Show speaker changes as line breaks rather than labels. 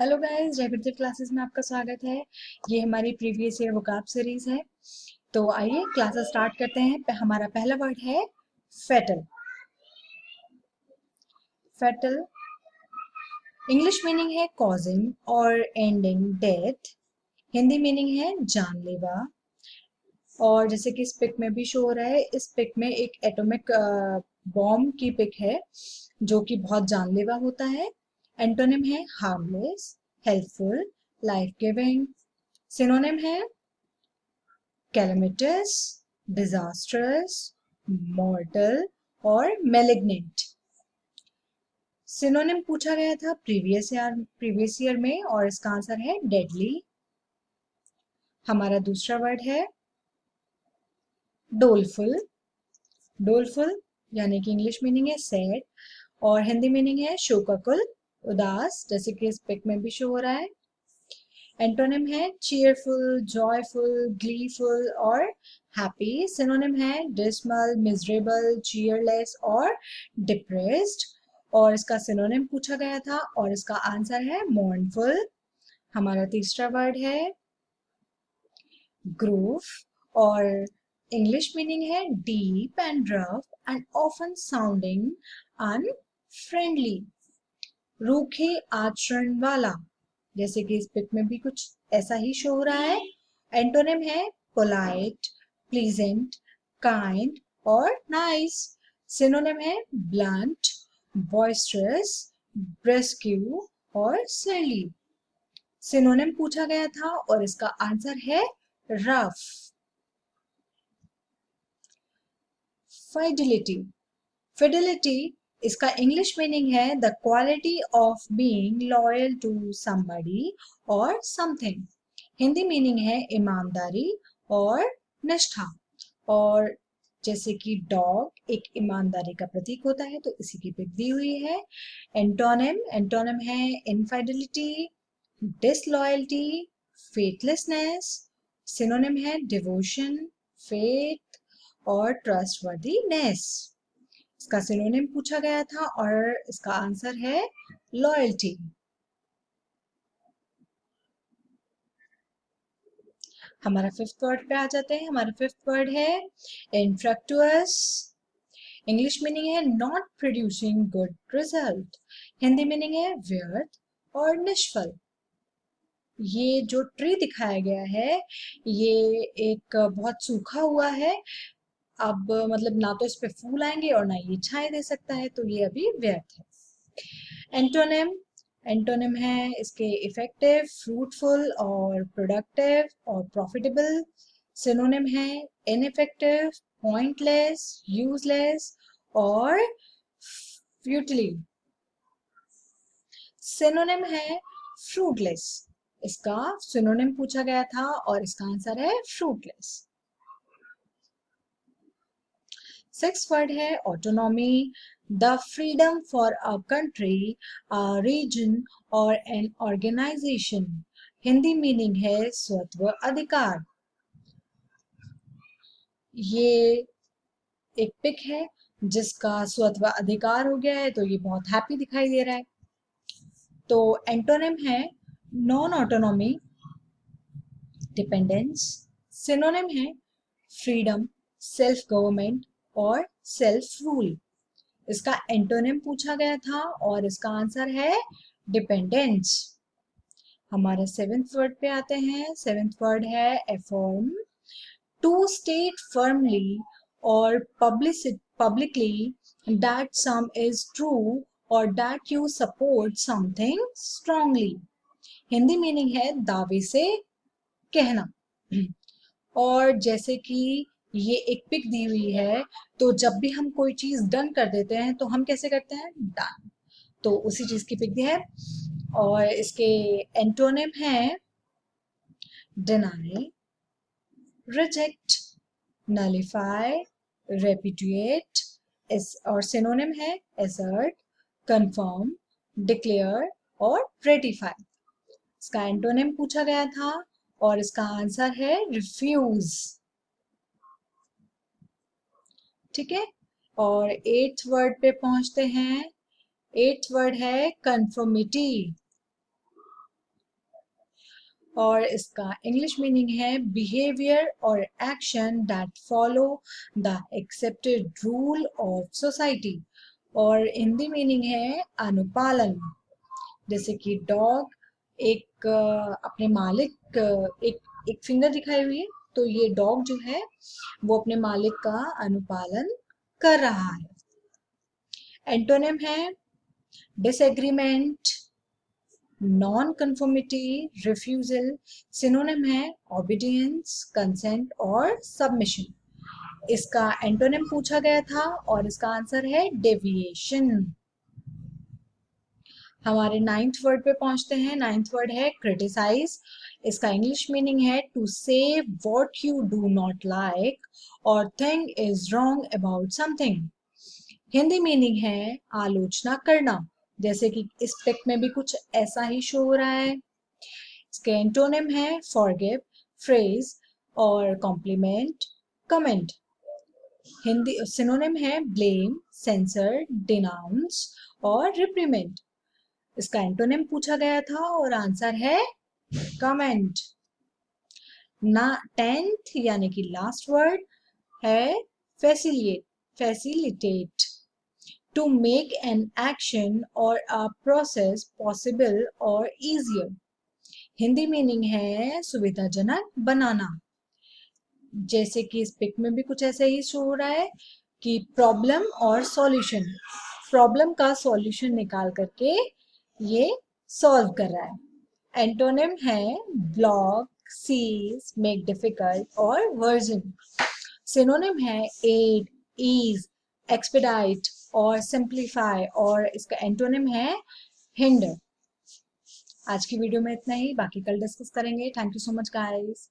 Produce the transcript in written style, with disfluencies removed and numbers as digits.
Hello guys, rapid classes में आपका स्वागत है। ये हमारी प्रीवियस ईयर वोकैब सीरीज है। तो आइए क्लासेस स्टार्ट करते हैं। हमारा पहला वर्ड है फेटल। फेटल इंग्लिश मीनिंग है कॉजिंग और एंडिंग डेथ। हिंदी मीनिंग है जानलेवा। और जैसे कि इस पिक में भी शो हो रहा है, इस पिक में एक एटॉमिक बॉम्ब की पिक है जो कि बहुत जानलेवा होता है। एंटोनिम है harmless, helpful, life giving. Synonym है कैलमिटस, डिजास्ट्रस, मॉर्टल और मेलिग्नेंट। सिनोनिम पूछा गया था प्रीवियस ईयर में और इसका आंसर है डेडली। हमारा दूसरा वर्ड है डोलफुल। डोलफुल यानी कि इंग्लिश मीनिंग है सैड और हिंदी मीनिंग है शोकाकुल, उदास, जैसे कि इस पिक में भी शो हो रहा है। एंटोनिम है चीयरफुल, जॉयफुल, ग्लीफुल और हैप्पी। सिनोनिम है डिसमल, मिजरेबल, चीयरलेस और डिप्रेस्ड। और इसका सिनोनिम पूछा गया था और इसका आंसर है मॉर्नफुल। हमारा तीसरा वर्ड है ग्रूव और इंग्लिश मीनिंग है deep and rough and often sounding unfriendly, रूखे आचरण वाला, जैसे कि इस पिक में भी कुछ ऐसा ही शो हो रहा है। एंटोनिम है पोलाइट, प्लीजेंट, काइंड और नाइस। सिनोनिम है ब्लंट, बॉइस्टरस, ब्रेस्क्यू और सिली। सिनोनिम पूछा गया था और इसका आंसर है रफ। फाइडिलिटी। फिडिलिटी इसका इंग्लिश मीनिंग है the quality of being loyal to somebody और समथिंग। हिंदी मीनिंग है ईमानदारी और निष्ठा। और जैसे कि डॉग एक ईमानदारी का प्रतीक होता है तो इसी की पिक दी हुई है। एंटोनिम है इनफाइडिलिटी, डिसलॉयल्टी, फेथलेसनेस। सिनोनिम है डिवोशन, फेथ और ट्रस्टवर्दीनेस। इसका सिनोनिम पूछा गया था और इसका आंसर है लॉयल्टी। हमारा फिफ्थ वर्ड पे आ जाते हैं। हमारा फिफ्थ वर्ड है इनफ्रक्टुअस। इंग्लिश मीनिंग है not producing good result. Hindi meaning है व्यर्थ और निष्फल। ये जो ट्री दिखाया गया है ये एक बहुत सूखा हुआ है। अब मतलब ना तो इस पे फूल आएंगे और ना ये छाए दे सकता है, तो ये अभी व्यर्थ है। एंटोनिम एंटोनिम है इसके इफेक्टिव, फ्रूटफुल और प्रोडक्टिव और प्रॉफिटेबल। सिनोनिम है इनइफेक्टिव, पॉइंटलेस, यूजलेस और फ्यूटिली। सिनोनिम है फ्रूटलेस। इसका सिनोनिम पूछा गया था और इसका आंसर है फ्रूटलेस। सिक्स वर्ड है autonomy, the freedom for a country, a region और एन ऑर्गेनाइजेशन। हिंदी मीनिंग है स्वत्व अधिकार। ये एक पिक है जिसका स्वत्व अधिकार हो गया है तो ये बहुत हैप्पी दिखाई दे रहा है। तो एंटोनिम है नॉन ऑटोनॉमी, डिपेंडेंस। सिनोनिम है फ्रीडम, सेल्फ गवर्नमेंट और सेल्फ रूल। इसका एंटोनिम पूछा गया था और इसका आंसर है डिपेंडेंस। हमारे सेवेंथ वर्ड पे आते हैं। सेवेंथ वर्ड है एफर्म, टू स्टेट फर्मली और publicly that some is true और that you support something strongly. Hindi meaning है दावे से कहना। और जैसे कि ये एक पिक दी हुई है, तो जब भी हम कोई चीज डन कर देते हैं तो हम कैसे करते हैं, डन। तो उसी चीज की पिक दी है और इसके एंटोनिम है डिनाई, रिजेक्ट, नलिफाई, रेपुडिएट। और सिनोनिम है एसर्ट, कंफर्म, डिक्लेयर और रेटिफाई। इसका एंटोनिम पूछा गया था और इसका आंसर है रिफ्यूज। ठीक है। और एट्थ वर्ड पे पहुंचते हैं। एट्थ वर्ड है कंफर्मिटी। और इसका इंग्लिश मीनिंग है बिहेवियर और action that follow the accepted rule of society. और हिंदी मीनिंग है अनुपालन। जैसे कि डॉग एक अपने मालिक एक एक फिंगर दिखाई हुई है, तो ये डॉग जो है वो अपने मालिक का अनुपालन कर रहा है। एंटोनिम है disagreement, non conformity, refusal. Synonym है ओबीडियंस, कंसेंट और सबमिशन। इसका एंटोनिम पूछा गया था और इसका आंसर है डेविएशन। हमारे 9th वर्ड पे पहुंचते हैं। 9th वर्ड है क्रिटिसाइज। इसका इंग्लिश मीनिंग है to say what you do not like और think is wrong about something. Hindi meaning है आलोचना करना। जैसे कि इस पिक में भी कुछ ऐसा ही शो हो रहा है। इसके एंटोनिम है फॉरगिव, फ्रेज और कॉम्प्लीमेंट, कमेंट। हिंदी सिनोनिम है ब्लेम, सेंसर, डिनाउंस और रिप्रीमेंट। इसका एंटोनिम पूछा गया था और आंसर है कमेंट। ना 10th यानी कि लास्ट वर्ड है facilitate, to make an action और अ प्रोसेस पॉसिबल और इजियर। हिंदी मीनिंग है सुविधाजनक बनाना। जैसे कि इस पिक में भी कुछ ऐसे ही शो हो रहा है कि प्रॉब्लम और सॉल्यूशन, प्रॉब्लम का सॉल्यूशन निकाल करके ये सॉल्व कर रहा है। एंटोनिम है ब्लॉक, सीज, मेक डिफिकल्ट और वर्जन। सिनोनिम है एड, ईज, एक्सपेडाइट और सिंप्लीफाई और इसका एंटोनिम है हिंडर। आज की वीडियो में इतना ही, बाकी कल डिस्कस करेंगे। Thank you so much guys.